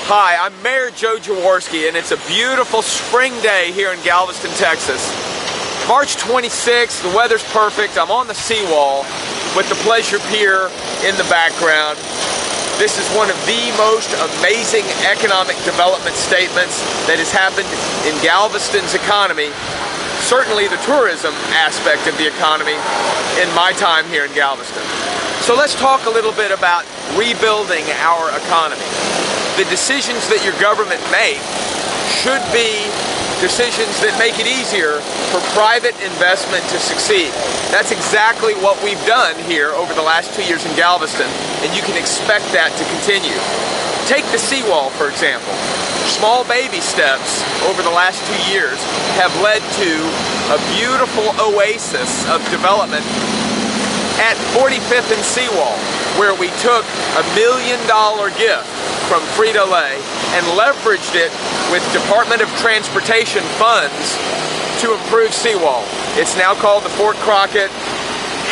Hi, I'm Mayor Joe Jaworski, and it's a beautiful spring day here in Galveston, Texas. March 26th, the weather's perfect. I'm on the seawall with the Pleasure Pier in the background. This is one of the most amazing economic development statements that has happened in Galveston's economy, certainly the tourism aspect of the economy, in my time here in Galveston. So let's talk a little bit about rebuilding our economy. The decisions that your government make should be decisions that make it easier for private investment to succeed. That's exactly what we've done here over the last 2 years in Galveston, and you can expect that to continue. Take the seawall, for example. Small baby steps over the last 2 years have led to a beautiful oasis of development at 45th and Seawall, where we took a $1 million gift from Frito-Lay and leveraged it with Department of Transportation funds to improve Seawall. It's now called the Fort Crockett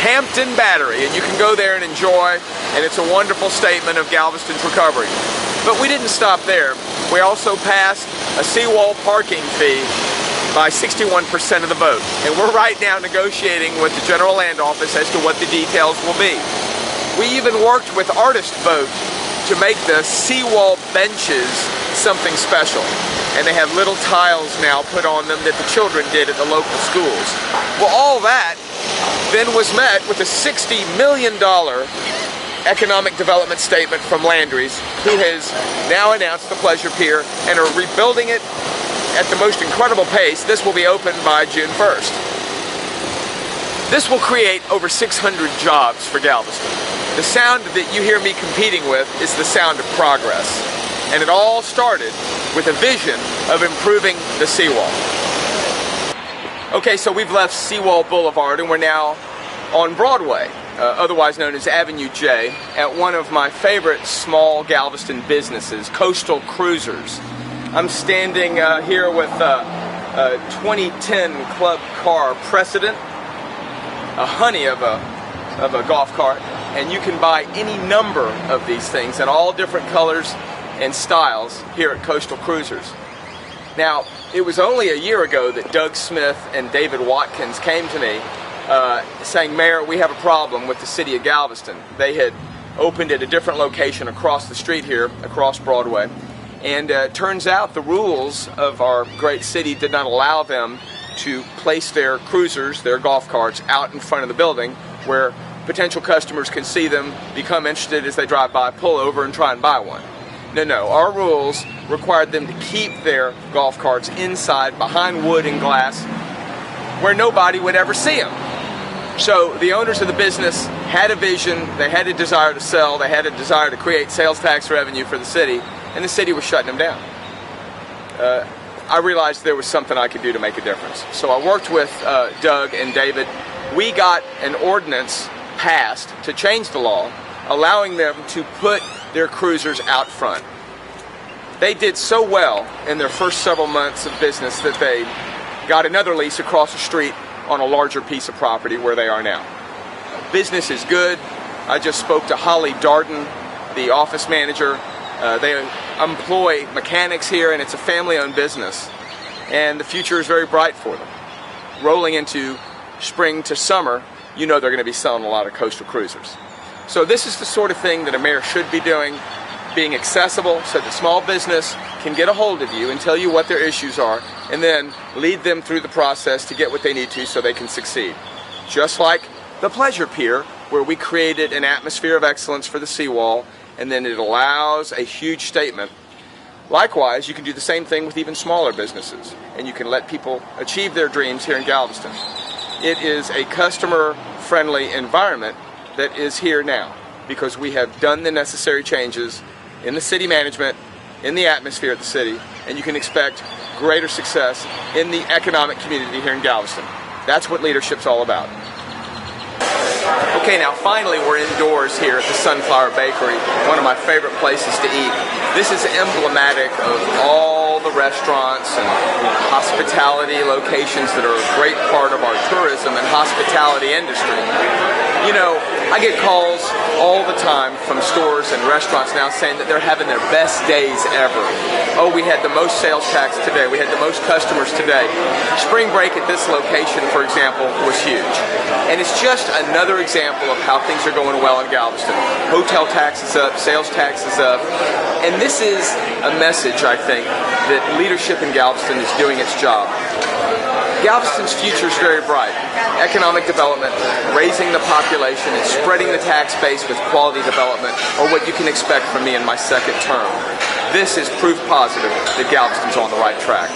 Hampton Battery, and you can go there and enjoy, and it's a wonderful statement of Galveston's recovery. But we didn't stop there. We also passed a seawall parking fee by 61% of the vote, and we're right now negotiating with the General Land Office as to what the details will be. We even worked with Artist Vote to make the seawall benches something special, and they have little tiles now put on them that the children did at the local schools. Well, all that then was met with a $60 million economic development statement from Landry's, who has now announced the Pleasure Pier and are rebuilding it at the most incredible pace. This will be open by June 1st. This will create over 600 jobs for Galveston. The sound that you hear me competing with is the sound of progress. And it all started with a vision of improving the seawall. Okay, so we've left Seawall Boulevard and we're now on Broadway, otherwise known as Avenue J, at one of my favorite small Galveston businesses, Coastal Cruisers. I'm standing here with a 2010 club car Precedent, a honey of a golf cart, and you can buy any number of these things in all different colors and styles here at Coastal Cruisers. Now, it was only a year ago that Doug Smith and David Watkins came to me saying, Mayor, we have a problem with the city of Galveston. They had opened at a different location across the street here, across Broadway, and turns out the rules of our great city did not allow them to place their cruisers, their golf carts, out in front of the building where potential customers can see them, become interested as they drive by, pull over and try and buy one. No, our rules required them to keep their golf carts inside, behind wood and glass, where nobody would ever see them. So the owners of the business had a vision, they had a desire to sell, they had a desire to create sales tax revenue for the city, and the city was shutting them down. I realized there was something I could do to make a difference. So I worked with Doug and David. We got an ordinance passed to change the law, allowing them to put their cruisers out front. They did so well in their first several months of business that they got another lease across the street on a larger piece of property where they are now. Business is good. I just spoke to Holly Darden, the office manager. They employ mechanics here, and it's a family-owned business, and the future is very bright for them. Rolling into spring to summer, you know they're going to be selling a lot of Coastal Cruisers. So this is the sort of thing that a mayor should be doing, being accessible so that small business can get a hold of you and tell you what their issues are, and then lead them through the process to get what they need to so they can succeed. Just like the Pleasure Pier, where we created an atmosphere of excellence for the seawall, and then it allows a huge statement. Likewise, you can do the same thing with even smaller businesses, and you can let people achieve their dreams here in Galveston. It is a customer-friendly environment that is here now because we have done the necessary changes in the city management, in the atmosphere of the city, and you can expect greater success in the economic community here in Galveston. That's what leadership's all about. Okay, now finally we're indoors here at the Sunflower Bakery, one of my favorite places to eat. This is emblematic of all the restaurants and hospitality locations that are a great part of our tourism and hospitality industry. You know, I get calls all the time from stores and restaurants now saying that they're having their best days ever. Oh, we had the most sales tax today. We had the most customers today. Spring break at this location, for example, was huge. And it's just another example of how things are going well in Galveston. Hotel tax is up, sales tax is up. And this is a message, I think, that leadership in Galveston is doing its job. Galveston's future is very bright. Economic development, raising the population, and spreading the tax base with quality development are what you can expect from me in my second term. This is proof positive that Galveston's on the right track.